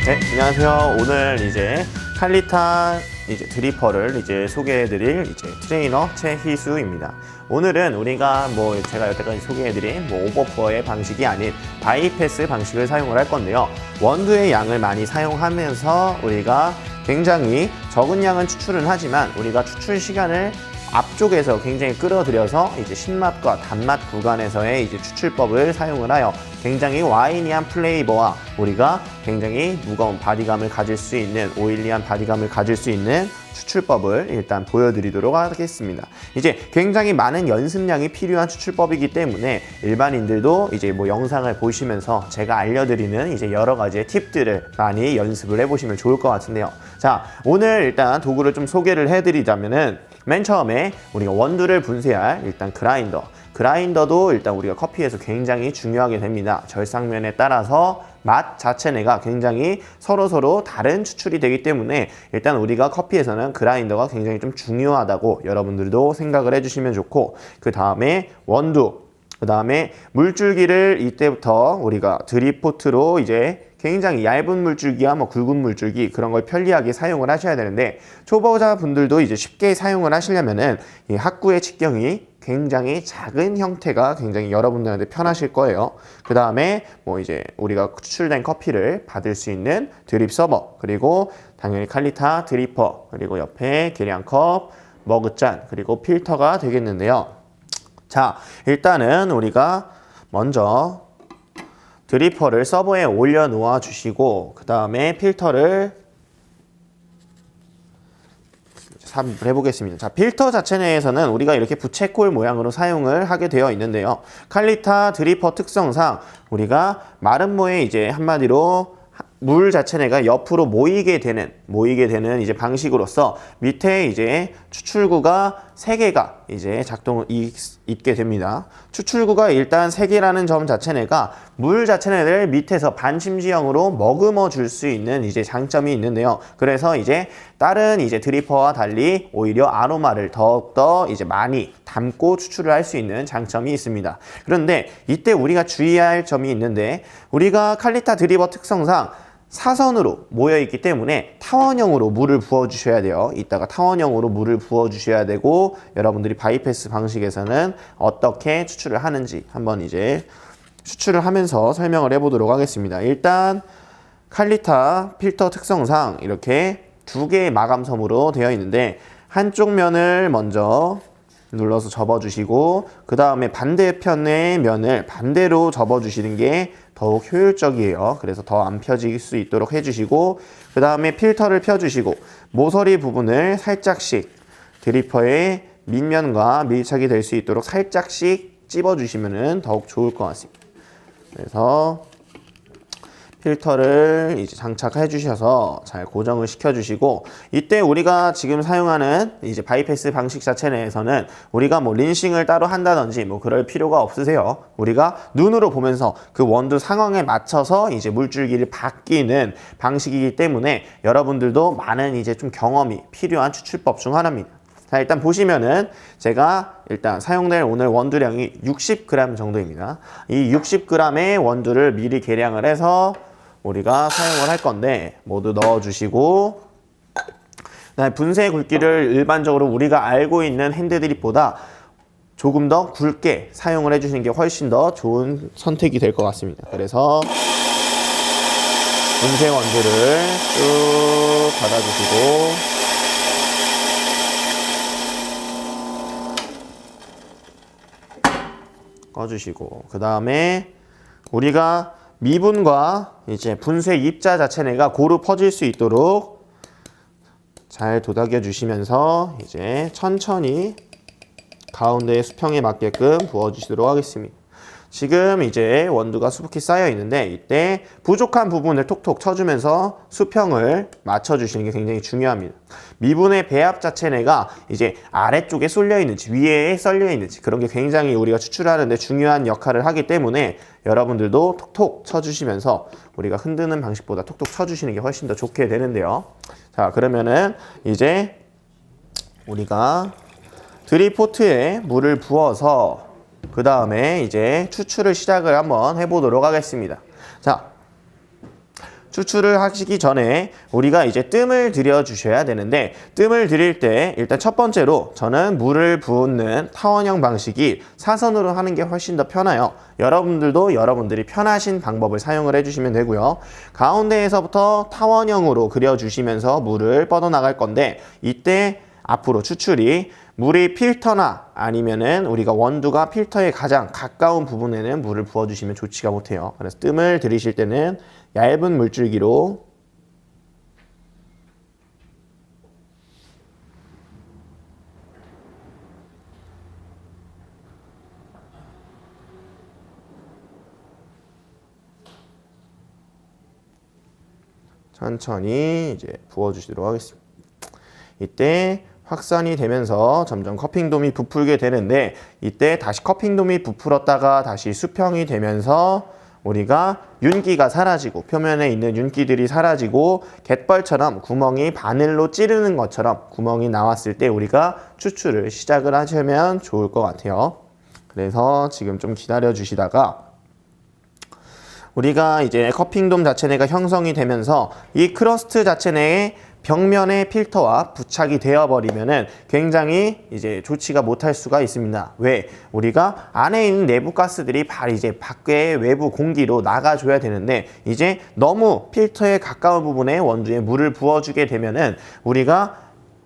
네, 안녕하세요. 오늘 이제 칼리타 드리퍼를 소개해드릴 트레이너 최희수입니다. 오늘은 우리가 제가 여태까지 소개해드린 오버푸어의 방식이 아닌 바이패스 방식을 사용을 할 건데요. 원두의 양을 많이 사용하면서 우리가 굉장히 적은 양은 추출은 하지만 우리가 추출 시간을 앞쪽에서 굉장히 끌어들여서 신맛과 단맛 구간에서의 추출법을 사용을 하여 굉장히 와이니한 플레이버와 우리가 굉장히 무거운 바디감을 가질 수 있는 오일리한 바디감을 가질 수 있는 추출법을 일단 보여드리도록 하겠습니다. 굉장히 많은 연습량이 필요한 추출법이기 때문에 일반인들도 영상을 보시면서 제가 알려드리는 여러 가지의 팁들을 많이 연습을 해보시면 좋을 것 같은데요. 자, 오늘 일단 도구를 좀 소개를 해드리자면은 맨 처음에 우리가 원두를 분쇄할 그라인더도 일단 우리가 커피에서 굉장히 중요하게 됩니다. 절삭면에 따라서 맛 자체가 굉장히 서로 다른 추출이 되기 때문에 일단 우리가 커피에서는 그라인더가 굉장히 좀 중요하다고 여러분들도 생각을 해주시면 좋고, 그 다음에 원두, 그 다음에 물줄기를 이때부터 우리가 드립포트로 굉장히 얇은 물줄기와 굵은 물줄기 그런 걸 편리하게 사용을 하셔야 되는데, 초보자분들도 쉽게 사용을 하시려면은 이 합구의 직경이 굉장히 작은 형태가 굉장히 여러분들한테 편하실 거예요. 그 다음에 우리가 추출된 커피를 받을 수 있는 드립 서버, 그리고 당연히 칼리타 드리퍼, 그리고 옆에 계량컵, 머그잔, 그리고 필터가 되겠는데요. 자, 일단은 우리가 먼저 드리퍼를 서버에 올려 놓아 주시고, 그 다음에 필터를 삽입을 해보겠습니다. 자, 필터 자체 내에서는 우리가 이렇게 부채꼴 모양으로 사용을 하게 되어 있는데요. 칼리타 드리퍼 특성상 우리가 마름모에 한마디로 물 자체가 옆으로 모이게 되는 방식으로서 밑에 추출구가 3개가 작동을 있게 됩니다. 추출구가 일단 3개라는 점 자체가 물 자체를 밑에서 반심지형으로 머금어 줄 수 있는 장점이 있는데요. 그래서 다른 드리퍼와 달리 오히려 아로마를 더욱더 많이 담고 추출을 할 수 있는 장점이 있습니다. 그런데 이때 우리가 주의할 점이 있는데, 우리가 칼리타 드리퍼 특성상 사선으로 모여있기 때문에 타원형으로 물을 부어주셔야 돼요. 이따가 타원형으로 물을 부어주셔야 되고, 여러분들이 바이패스 방식에서는 어떻게 추출을 하는지 한번 추출을 하면서 설명을 해보도록 하겠습니다. 일단 칼리타 필터 특성상 이렇게 2개의 마감섬으로 되어 있는데, 한쪽 면을 먼저 눌러서 접어주시고, 그 다음에 반대편의 면을 반대로 접어주시는 게 더욱 효율적이에요. 그래서 더 안 펴질 수 있도록 해주시고, 그 다음에 필터를 펴주시고 모서리 부분을 살짝씩 드리퍼의 밑면과 밀착이 될 수 있도록 살짝씩 찝어주시면 더욱 좋을 것 같습니다. 그래서 필터를 장착해 주셔서 잘 고정을 시켜 주시고, 이때 우리가 지금 사용하는 바이패스 방식 자체 내에서는 우리가 린싱을 따로 한다든지 그럴 필요가 없으세요. 우리가 눈으로 보면서 그 원두 상황에 맞춰서 물줄기를 바뀌는 방식이기 때문에 여러분들도 많은 좀 경험이 필요한 추출법 중 하나입니다. 자, 일단 보시면은 제가 일단 사용될 오늘 원두량이 60g 정도입니다. 이 60g의 원두를 미리 계량을 해서 우리가 사용을 할 건데, 모두 넣어주시고, 분쇄 굵기를 일반적으로 우리가 알고 있는 핸드드립보다 조금 더 굵게 사용을 해주시는 게 훨씬 더 좋은 선택이 될 것 같습니다. 그래서 분쇄 원두를 쭉 받아주시고, 꺼주시고, 그 다음에 우리가 미분과 분쇄 입자 자체가 고루 퍼질 수 있도록 잘 도닥여 주시면서 천천히 가운데 수평에 맞게끔 부어주시도록 하겠습니다. 지금 원두가 수북히 쌓여 있는데, 이때 부족한 부분을 톡톡 쳐주면서 수평을 맞춰주시는 게 굉장히 중요합니다. 미분의 배합 자체가 아래쪽에 쏠려 있는지 위에 썰려 있는지 그런 게 굉장히 우리가 추출하는데 중요한 역할을 하기 때문에 여러분들도 톡톡 쳐주시면서 우리가 흔드는 방식보다 톡톡 쳐주시는 게 훨씬 더 좋게 되는데요. 자, 그러면은 우리가 드립포트에 물을 부어서 그 다음에 추출을 시작을 한번 해보도록 하겠습니다. 자, 추출을 하시기 전에 우리가 이제 뜸을 들여 주셔야 되는데, 뜸을 들일 때 일단 첫 번째로 저는 물을 붓는 타원형 방식이 사선으로 하는 게 훨씬 더 편해요. 여러분들도 여러분들이 편하신 방법을 사용을 해주시면 되고요. 가운데에서부터 타원형으로 그려주시면서 물을 뻗어나갈 건데, 이때 앞으로 추출이 물이 필터나 아니면은 우리가 원두가 필터에 가장 가까운 부분에는 물을 부어주시면 좋지가 못해요. 그래서 뜸을 들이실 때는 얇은 물줄기로 천천히 이제 부어주시도록 하겠습니다. 이때 확산이 되면서 점점 커핑돔이 부풀게 되는데, 이때 다시 커핑돔이 부풀었다가 다시 수평이 되면서 우리가 윤기가 사라지고 표면에 있는 윤기들이 사라지고 갯벌처럼 구멍이 바늘로 찌르는 것처럼 구멍이 나왔을 때 우리가 추출을 시작을 하시면 좋을 것 같아요. 그래서 지금 좀 기다려 주시다가 우리가 이제 커핑돔 자체 내가 형성이 되면서 이 크러스트 자체 내에 벽면에 필터와 부착이 되어버리면은 굉장히 이제 좋지가 못할 수가 있습니다. 왜? 우리가 안에 있는 내부 가스들이 바로 이제 밖에 외부 공기로 나가줘야 되는데, 이제 너무 필터에 가까운 부분에 원두에 물을 부어주게 되면은 우리가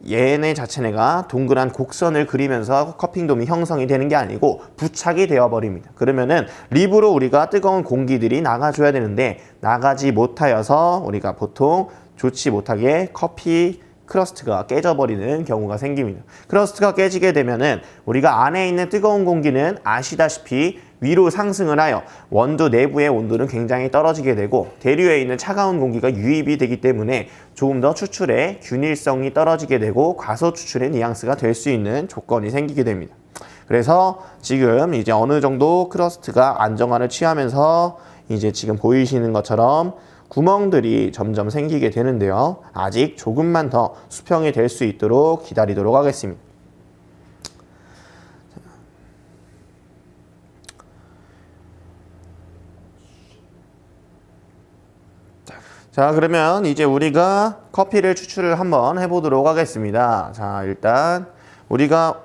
얘네 자체가 동그란 곡선을 그리면서 커핑돔이 형성이 되는 게 아니고 부착이 되어버립니다. 그러면은 립으로 우리가 뜨거운 공기들이 나가줘야 되는데 나가지 못하여서 우리가 보통 좋지 못하게 커피 크러스트가 깨져버리는 경우가 생깁니다. 크러스트가 깨지게 되면은 우리가 안에 있는 뜨거운 공기는 아시다시피 위로 상승을 하여 원두 내부의 온도는 굉장히 떨어지게 되고, 대류에 있는 차가운 공기가 유입이 되기 때문에 조금 더 추출의 균일성이 떨어지게 되고 과소 추출의 뉘앙스가 될 수 있는 조건이 생기게 됩니다. 그래서 지금 이제 어느 정도 크러스트가 안정화를 취하면서 이제 지금 보이시는 것처럼 구멍들이 점점 생기게 되는데요. 아직 조금만 더 수평이 될 수 있도록 기다리도록 하겠습니다. 자, 그러면 이제 우리가 커피를 추출을 한번 해보도록 하겠습니다. 자, 일단 우리가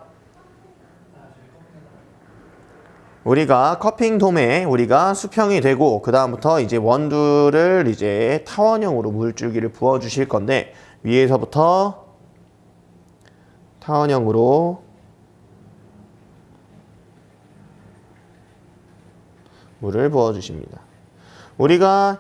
커핑돔에 우리가 수평이 되고, 그 다음부터 이제 원두를 이제 타원형으로 물줄기를 부어 주실 건데, 위에서부터 타원형으로 물을 부어 주십니다. 우리가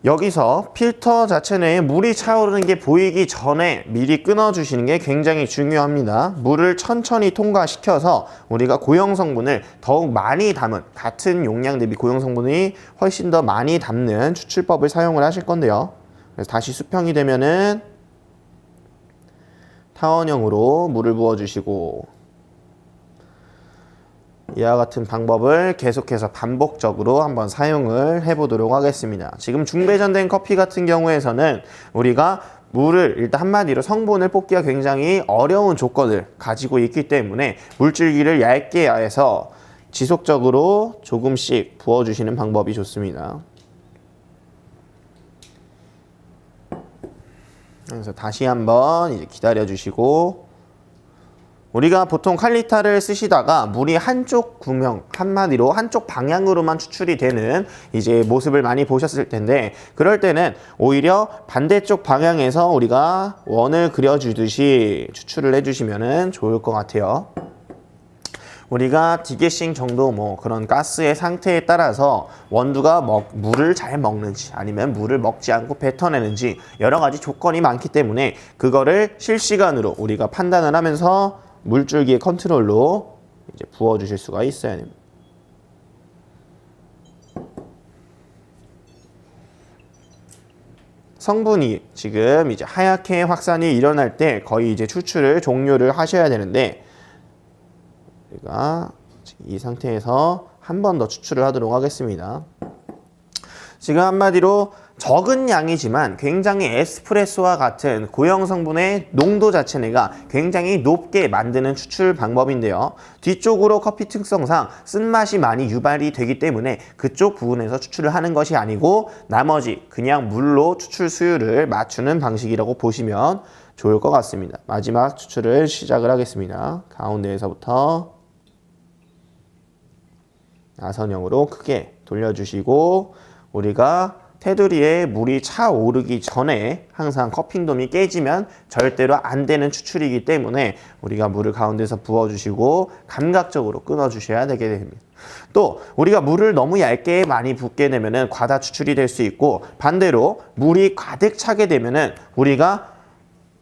여기서 필터 자체 내에 물이 차오르는 게 보이기 전에 미리 끊어주시는 게 굉장히 중요합니다. 물을 천천히 통과시켜서 우리가 고형 성분을 더욱 많이 담은, 같은 용량 대비 고형 성분이 훨씬 더 많이 담는 추출법을 사용을 하실 건데요. 그래서 다시 수평이 되면은 타원형으로 물을 부어주시고, 이와 같은 방법을 계속해서 반복적으로 한번 사용을 해보도록 하겠습니다. 지금 중배전된 커피 같은 경우에서는 우리가 물을 일단 한마디로 성분을 뽑기가 굉장히 어려운 조건을 가지고 있기 때문에 물줄기를 얇게 해서 지속적으로 조금씩 부어주시는 방법이 좋습니다. 그래서 다시 한번 이제 기다려주시고, 우리가 보통 칼리타를 쓰시다가 물이 한쪽 구명, 한마디로 한쪽 방향으로만 추출이 되는 이제 모습을 많이 보셨을 텐데, 그럴 때는 오히려 반대쪽 방향에서 우리가 원을 그려주듯이 추출을 해주시면 좋을 것 같아요. 우리가 디게싱 정도 뭐 그런 가스의 상태에 따라서 원두가 물을 잘 먹는지 아니면 물을 먹지 않고 뱉어내는지 여러 가지 조건이 많기 때문에 그거를 실시간으로 우리가 판단을 하면서 물줄기의 컨트롤로 이제 부어주실 수가 있어야 됩니다. 성분이 지금 이제 하얗게 확산이 일어날 때 거의 이제 추출을 종료를 하셔야 되는데, 우리가 이 상태에서 한 번 더 추출을 하도록 하겠습니다. 지금 한마디로 적은 양이지만 굉장히 에스프레소와 같은 고형 성분의 농도 자체가 굉장히 높게 만드는 추출 방법인데요. 뒤쪽으로 커피 특성상 쓴맛이 많이 유발이 되기 때문에 그쪽 부분에서 추출을 하는 것이 아니고 나머지 그냥 물로 추출 수율을 맞추는 방식이라고 보시면 좋을 것 같습니다. 마지막 추출을 시작을 하겠습니다. 가운데에서부터 나선형으로 크게 돌려주시고 우리가 테두리에 물이 차오르기 전에 항상 커핑돔이 깨지면 절대로 안 되는 추출이기 때문에 우리가 물을 가운데서 부어주시고 감각적으로 끊어주셔야 되게 됩니다. 또 우리가 물을 너무 얇게 많이 붓게 되면 과다 추출이 될 수 있고 반대로 물이 가득 차게 되면 우리가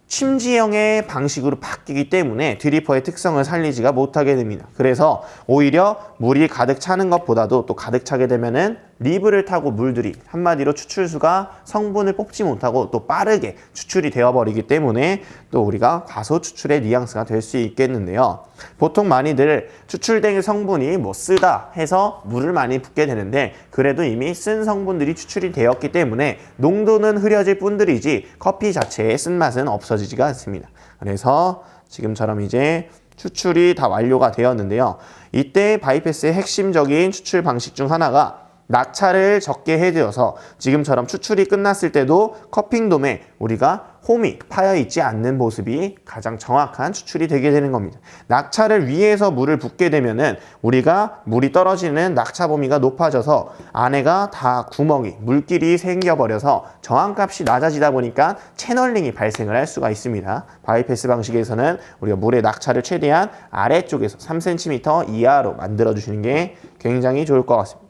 침지형의 방식으로 바뀌기 때문에 드리퍼의 특성을 살리지가 못하게 됩니다. 그래서 오히려 물이 가득 차는 것보다도 또 가득 차게 되면은 리브를 타고 물들이 한마디로 추출수가 성분을 뽑지 못하고 또 빠르게 추출이 되어버리기 때문에 또 우리가 과소 추출의 뉘앙스가 될 수 있겠는데요. 보통 많이들 추출된 성분이 뭐 쓰다 해서 물을 많이 붓게 되는데 그래도 이미 쓴 성분들이 추출이 되었기 때문에 농도는 흐려질 뿐들이지 커피 자체의 쓴맛은 없어지지가 않습니다. 그래서 지금처럼 이제 추출이 다 완료가 되었는데요. 이때 바이패스의 핵심적인 추출 방식 중 하나가 낙차를 적게 해드려서 지금처럼 추출이 끝났을 때도 커핑돔에 우리가 홈이 파여 있지 않는 모습이 가장 정확한 추출이 되게 되는 겁니다. 낙차를 위에서 물을 붓게 되면은 우리가 물이 떨어지는 낙차 범위가 높아져서 안에가 다 구멍이 물길이 생겨버려서 저항값이 낮아지다 보니까 채널링이 발생을 할 수가 있습니다. 바이패스 방식에서는 우리가 물의 낙차를 최대한 아래쪽에서 3cm 이하로 만들어 주시는 게 굉장히 좋을 것 같습니다.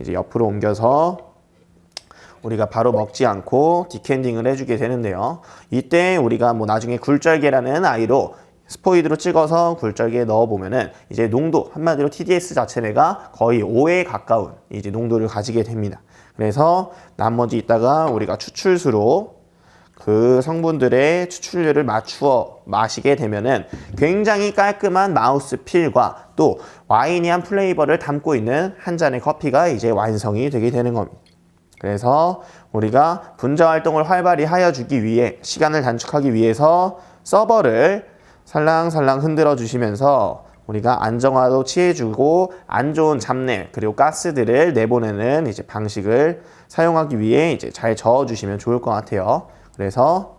이제 옆으로 옮겨서 우리가 바로 먹지 않고 디캔딩을 해주게 되는데요. 이때 우리가 뭐 나중에 굴절개라는 아이로 스포이드로 찍어서 굴절개에 넣어보면은 이제 농도, 한마디로 TDS 자체가 거의 5에 가까운 이제 농도를 가지게 됩니다. 그래서 나머지 이따가 우리가 추출수로 그 성분들의 추출률을 맞추어 마시게 되면은 굉장히 깔끔한 마우스필과 또 와이니한 플레이버를 담고 있는 한 잔의 커피가 이제 완성이 되게 되는 겁니다. 그래서 우리가 분자 활동을 활발히 하여 주기 위해 시간을 단축하기 위해서 서버를 살랑살랑 흔들어 주시면서 우리가 안정화도 취해주고 안 좋은 잡내 그리고 가스들을 내보내는 이제 방식을 사용하기 위해 이제 잘 저어 주시면 좋을 것 같아요. 그래서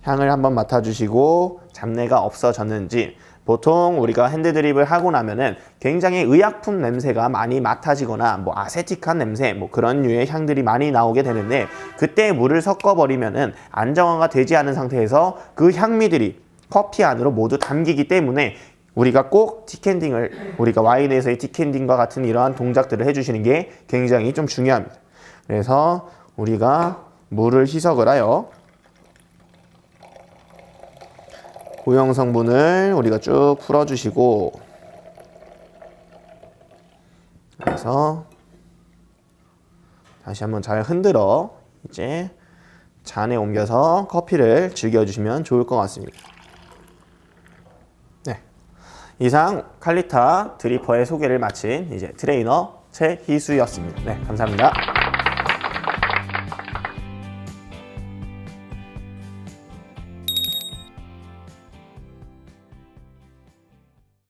향을 한번 맡아주시고 잡내가 없어졌는지 보통 우리가 핸드드립을 하고 나면은 굉장히 의약품 냄새가 많이 맡아지거나 뭐 아세틱한 냄새 뭐 그런 류의 향들이 많이 나오게 되는데 그때 물을 섞어버리면은 안정화가 되지 않은 상태에서 그 향미들이 커피 안으로 모두 담기기 때문에 우리가 꼭 디캔딩을 우리가 와인에서의 디캔딩과 같은 이러한 동작들을 해주시는 게 굉장히 좀 중요합니다. 그래서 우리가 물을 희석을 하여 고형 성분을 우리가 쭉 풀어주시고 그래서 다시 한번 잘 흔들어 이제 잔에 옮겨서 커피를 즐겨주시면 좋을 것 같습니다. 네, 이상 칼리타 드리퍼의 소개를 마친 이제 트레이너 최희수였습니다. 네, 감사합니다.